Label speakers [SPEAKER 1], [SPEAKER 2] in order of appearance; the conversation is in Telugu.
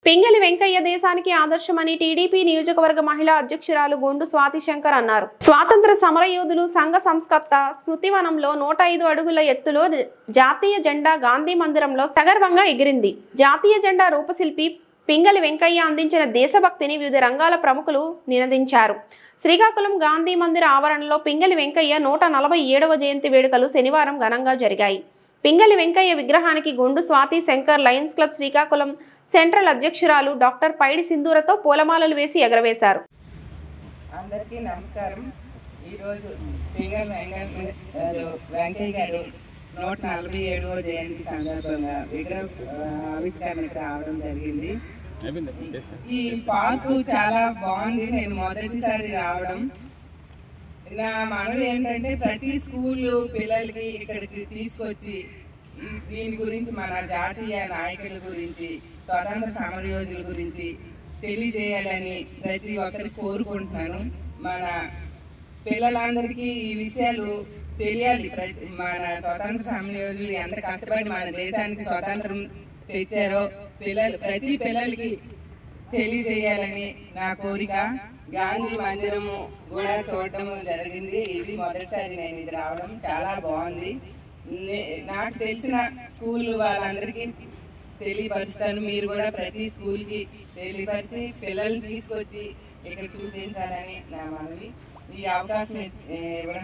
[SPEAKER 1] పింగళి వెంకయ్య దేశానికి ఆదర్శమని టీడీపీ నియోజకవర్గ మహిళా అధ్యక్షురాలు గొండు స్వాతి శంకర్ అన్నారు. స్వాతంత్ర సమరయోధులు సంఘ సంస్కర్త స్మృతివనంలో 105 అడుగుల ఎత్తులో జాతీయ జెండా గాంధీ మందిరంలో సగర్వంగా ఎగిరింది. జాతీయ జెండా రూపశిల్పి పింగళి వెంకయ్య అందించిన దేశభక్తిని వివిధ రంగాల ప్రముఖులు నినదించారు. శ్రీకాకుళం గాంధీ మందిర ఆవరణలో పింగళి వెంకయ్య 147వ జయంతి వేడుకలు శనివారం ఘనంగా జరిగాయి. పింగళి వెంకయ్య విగ్రహానికి Gondu Swathi Shankar Lions club Srikakulam central అధ్యక్షురాలు డాక్టర్ పైడి సింధూరతో పూలమాలలు వేసి ఎగరవేశారు.
[SPEAKER 2] అందరికీ నమస్కారం. ఈరోజు పింగళి వెంకయ్య గారు 147వ జయంతి సందర్భంగా విగ్రహ ఆవిష్కరణకు రావడం జరిగింది. ఈ పార్కు చాలా బాగుంది. నేను మొదటిసారి రావడం. నా మనవి ఏంటంటే ప్రతి స్కూల్ పిల్లలకి ఇక్కడికి తీసుకొచ్చి దీని గురించి మన జాతీయ నాయకుల గురించి స్వతంత్ర సమరయోధుల గురించి తెలియజేయాలని ప్రతి ఒక్కరికి కోరుకుంటున్నాను. మన పిల్లలందరికీ ఈ విషయాలు తెలియాలి. మన స్వతంత్ర సమరయోధులు ఎంత కష్టపడి మన దేశానికి స్వతంత్రం తెచ్చారో ప్రతి పిల్లలకి తెలియజేయాలని నా కోరిక. గాంధీ మందిరము కూడా చూడటం జరిగింది. ఇది మొదటిసారి నేను ఇది రావడం. చాలా బాగుంది. నాకు తెలిసిన స్కూల్ వాళ్ళందరికీ తెలియపరుస్తాను. మీరు కూడా ప్రతి స్కూల్కి తెలియపరిచి పిల్లల్ని తీసుకొచ్చి ఇక్కడ చూపించాలని నా మనవి. ఈ అవకాశం